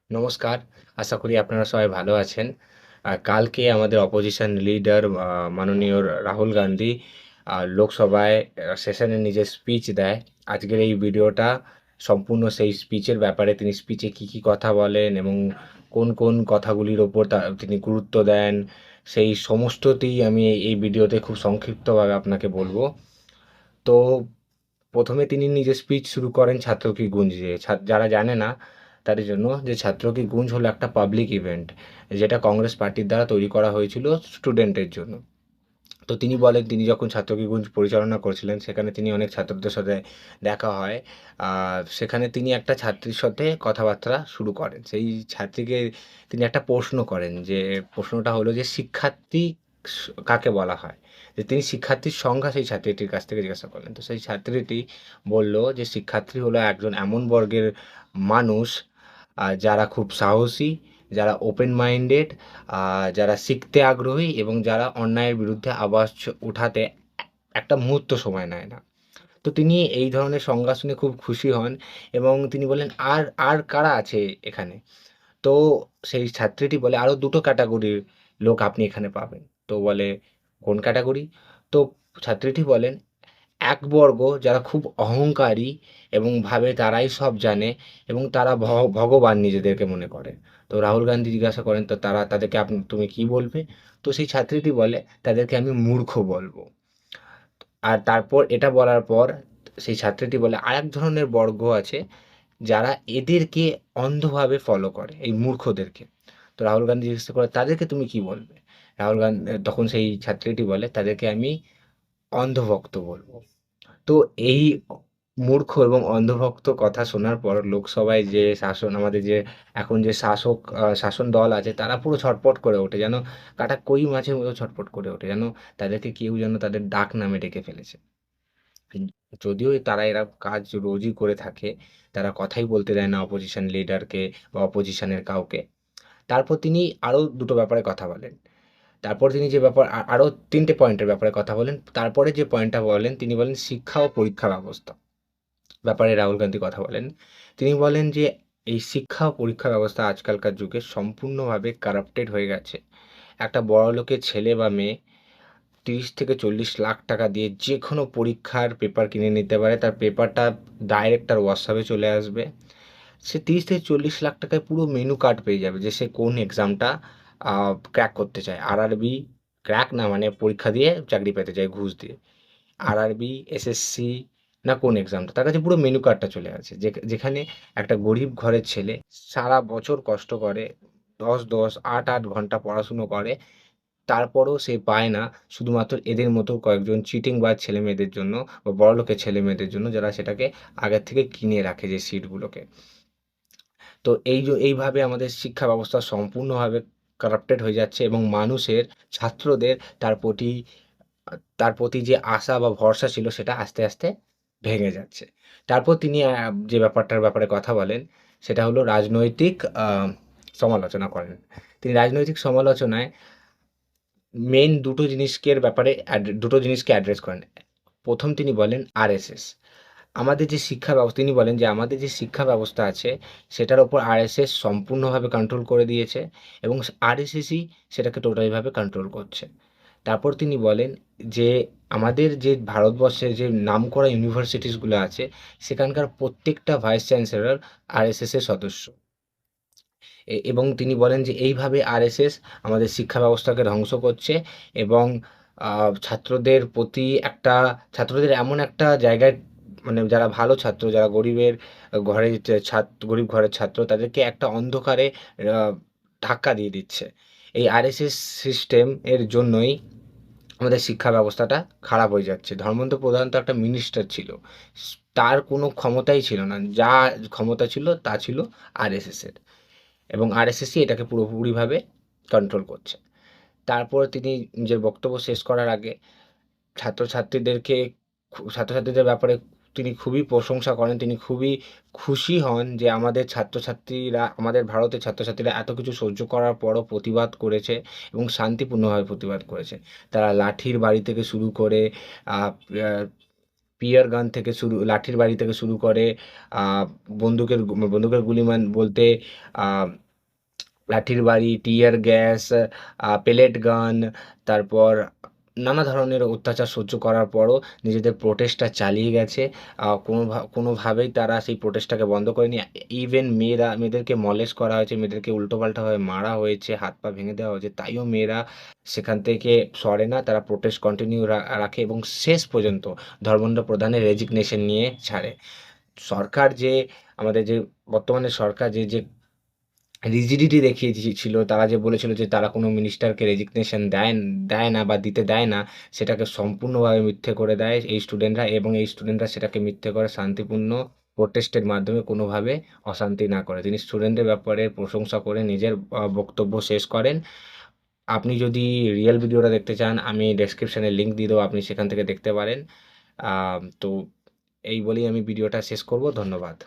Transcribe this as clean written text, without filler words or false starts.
নমস্কার। আশা করি আপনারা সবাই ভালো আছেন। কালকে আমাদের অপোজিশন লিডার মাননীয় রাহুল গান্ধী লোকসভায় সেশনে নিজের স্পিচ দেয়। আজকের এই ভিডিওটা সম্পূর্ণ সেই স্পিচের ব্যাপারে, তিনি স্পিচে কী কথা বলেন এবং কোন কথাগুলির ওপর তিনি গুরুত্ব দেন, সেই সমস্তটিই আমি এই ভিডিওতে খুব সংক্ষিপ্তভাবে আপনাকে বলব। তো ১ম এ তিনি নিজের স্পিচ শুরু করেন 'ছাত্র কি গুঞ্জ' দিয়ে। যারা জানে না তাদের জন্য, যে 'ছাত্র কি গুঞ্জ' হলো একটা পাবলিক ইভেন্ট, যেটা কংগ্রেস পার্টির দ্বারা তৈরি করা হয়েছিল স্টুডেন্টের জন্য। তো তিনি বলেন, তিনি যখন 'ছাত্র কি গুঞ্জ' পরিচালনা করছিলেন, সেখানে তিনি অনেক ছাত্রদের সাথে দেখা হয়। সেখানে তিনি একটা ছাত্রীর সাথে কথাবার্তা শুরু করেন। সেই ছাত্রীকে তিনি একটা প্রশ্ন করেন, যে প্রশ্নটা হলো যে শিক্ষার্থী কাকে বলা হয়? যে তিনি শিক্ষার্থীর সংজ্ঞা সেই ছাত্রীটির কাছ থেকে জিজ্ঞাসা করলেন। তো সেই ছাত্রীটি বলল যে শিক্ষার্থী হলো একজন এমন বর্গের মানুষ যারা খুব সাহসী, যারা ওপেন মাইন্ডেড, যারা শিখতে আগ্রহী এবং যারা অন্যায়ের বিরুদ্ধে আওয়াজ উঠাতে একটা মুহূর্ত সময় নেয় না। তো তিনি এই ধরনের সংজ্ঞা শুনে খুব খুশি হন এবং তিনি বললেন, আর কারা আছে এখানে? তো সেই ছাত্রীটি বলে, আরও ২ টো ক্যাটাগরির লোক আপনি এখানে পাবেন। তো বলে, কোন ক্যাটাগরি? তো ছাত্রীটি বলেন, এক বর্গ যারা খুব অহংকারী এবং ভাবে তারাই সব জানে এবং তারা ভগবান নিজেদেরকে মনে করে। তো রাহুল গান্ধী জিজ্ঞাসা করেন, তো তাদেরকে তুমি কি বলবে? তো সেই ছাত্রীটি বলে, তাদেরকে আমি মূর্খ বলব। আর তারপর এটা বলার পর সেই ছাত্রীটি বলে, আরেক ধরনের বর্গ আছে যারা এদেরকে অন্ধভাবে ফলো করে, এই মূর্খদেরকে। তো রাহুল গান্ধী জিজ্ঞাসা করে, তাদেরকে তুমি কি বলবে? তখন সেই ছাত্রীটি বলে, তাদেরকে আমি অন্ধভক্ত বলবো। তো এই মূর্খ এবং অন্ধভক্ত কথা শোনার পর লোকসভায় যে শাসন, আমাদের যে এখন যে শাসন দল আছে, তারা পুরো ছটপট করে ওঠে, যেন কাটা কই মাছের মতো ছটপট করে ওঠে, যেন তাদেরকে কেউ যেন তাদের ডাক নামে ডেকে ফেলেছে। যদিও তারা এরা কাজ রোজই করে থাকে, তারা কথাই বলতে দেয় না অপোজিশন লিডারকে বা অপোজিশনের কাউকে। তারপর তিনি আরও দুটো ব্যাপারে কথা বলেন। তারপর তিনি যে ব্যাপার আরও ৩টে পয়েন্টের ব্যাপারে কথা বলেন। তারপরে যে পয়েন্টটা বলেন, তিনি বলেন শিক্ষা ও পরীক্ষা ব্যবস্থা ব্যাপারে রাহুল গান্ধী কথা বলেন। তিনি বলেন যে এই শিক্ষা ও পরীক্ষা ব্যবস্থা আজকালকার যুগে সম্পূর্ণভাবে কারাপ্টেড হয়ে গেছে। একটা বড়লোকের ছেলে বা মেয়ে ৩০ থেকে ৪০ লাখ টাকা দিয়ে যেকোনো পরীক্ষার পেপার কিনে নিতে পারে। তার পেপারটা ডাইরেক্ট তার হোয়াটসঅ্যাপে চলে আসবে। সে ৩০ থেকে ৪০ লাখ টাকায় পুরো মেনু কার্ড পেয়ে যাবে, যে সে কোন এক্সামটা ক্র্যাক করতে চায়। আরআরবি ক্র্যাক না, মানে পরীক্ষা দিয়ে চাকরি পেতে চায় ঘুষ দিয়ে। আরআরবি, এসএসসি না কোন এক্সামটা, তার কাছে পুরো মেনু কার্ডটা চলে আসে। যেখানে একটা গরিব ঘরের ছেলে সারা বছর কষ্ট করে, ১০ ৮ ঘন্টা পড়াশুনো করে, তারপরেও সে পায় না, শুধুমাত্র এদের মতো কয়েকজন চিটিংবাজ ছেলেমেয়েদের জন্য বা বড়লোকের ছেলেমেয়েদের জন্য, যারা সেটাকে আগের থেকে কিনে রাখে যে সিটগুলোকে। তো এইভাবে আমাদের শিক্ষা ব্যবস্থা সম্পূর্ণভাবে কারাপ্টেড হয়ে যাচ্ছে এবং মানুষের, ছাত্রদের তার প্রতি যে আশা বা ভরসা ছিল, সেটা আস্তে আস্তে ভেঙে যাচ্ছে। তারপর তিনি যে ব্যাপারটার ব্যাপারে কথা বলেন, সেটা হলো রাজনৈতিক সমালোচনা করেন। তিনি রাজনৈতিক সমালোচনায় মেইন দুটো জিনিসকে অ্যাড্রেস করেন। ১ম তিনি বলেন আরএসএস। তিনি বলেন যে আমাদের যে শিক্ষা ব্যবস্থা আছে, সেটার ওপর আরএসএস সম্পূর্ণভাবে কন্ট্রোল করে দিয়েছে এবং আরএসএসই সেটাকে টোটালিভাবে কন্ট্রোল করছে। তারপর তিনি বলেন যে আমাদের যে ভারতবর্ষের যে নামকরা ইউনিভার্সিটিসগুলো আছে, সেখানকার প্রত্যেকটা ভাইস চ্যান্সেলর আরএসএসের সদস্য। এবং তিনি বলেন যে এইভাবে আরএসএস আমাদের শিক্ষা ব্যবস্থাকে ধ্বংস করছে এবং আ ছাত্রদের প্রতি একটা ছাত্রদের এমন একটা জায়গায়, মানে যারা ভালো ছাত্র, যারা গরিব ঘরের ছাত্র, তাদেরকে একটা অন্ধকারে আ ধাক্কা দিয়ে দিচ্ছে। এই আরএসএস সিস্টেম এর জন্যই আমাদের শিক্ষা ব্যবস্থাটা খারাপ হয়ে যাচ্ছে। ধর্মেন্দ্র প্রধান তো একটা মিনিস্টার ছিল। তার কোনো ক্ষমতাই ছিল না। যা ক্ষমতা ছিল তা ছিল আরএসএসের। এবং আরএসএসই এটাকে পুরোপুরিভাবে কন্ট্রোল করছে। তারপরে তিনি নিজের বক্তব্য শেষ করার আগে ছাত্রছাত্রীদেরকে ছাত্রছাত্রীদের ব্যাপারে তিনি খুবই প্রশংসা করেন। তিনি খুবই খুশি হন যে আমাদের ভারতের ছাত্রছাত্রীরা এত কিছু সহ্য করার পরও প্রতিবাদ করেছে এবং শান্তিপূর্ণভাবে প্রতিবাদ করেছে। তারা লাঠির বাড়ি থেকে শুরু করে আ আ পিয়ার গান থেকে শুরু, লাঠির বাড়ি থেকে শুরু করে বন্দুকের গুলিমান বলতে আহ, লাঠির বাড়ি, টিয়ার গ্যাস, পেলেট গান, তারপর নানা ধরনের অত্যাচার সহ্য করার পরও নিজেদের প্রোটেস্টটা চালিয়ে গেছে। কোনোভাবেই তারা সেই প্রোটেস্টটাকে বন্ধ করেনি। ইভেন মেয়েদেরকে মলেস্ট করা হয়েছে, মেয়েদেরকে উল্টোপাল্টাভাবে মারা হয়েছে, হাত পা ভেঙে দেওয়া হয়েছে, তাইও মেয়েরা সেখান থেকে সরে না, তারা প্রোটেস্ট কন্টিনিউ রাখে এবং শেষ পর্যন্ত ধর্মেন্দ্র প্রধানের রেজিগনেশন নিয়ে ছাড়ে। সরকার যে আমাদের যে বর্তমানে সরকার যে রিজিডিটি দেখিয়ে ছিল, তারা যে বলেছিল যে তারা কোনো মিনিস্টারকে রেজিগনেশন দেয় না বা দিতে দেয় না, সেটাকে সম্পূর্ণভাবে মিথ্যে করে দেয় এই স্টুডেন্টরা, এবং এই স্টুডেন্টরা সেটাকে মিথ্যে করে শান্তিপূর্ণ প্রোটেস্টের মাধ্যমে কোনোভাবে অশান্তি না করে। তিনি স্টুডেন্টদের ব্যাপারে প্রশংসা করে নিজের বক্তব্য শেষ করেন। আপনি যদি রিয়েল ভিডিওটা দেখতে চান, আমি ডেসক্রিপশানে লিঙ্ক দিয়ে দেবো, আপনি সেখান থেকে দেখতে পারেন। তো এই বলেই আমি ভিডিওটা শেষ করব। ধন্যবাদ।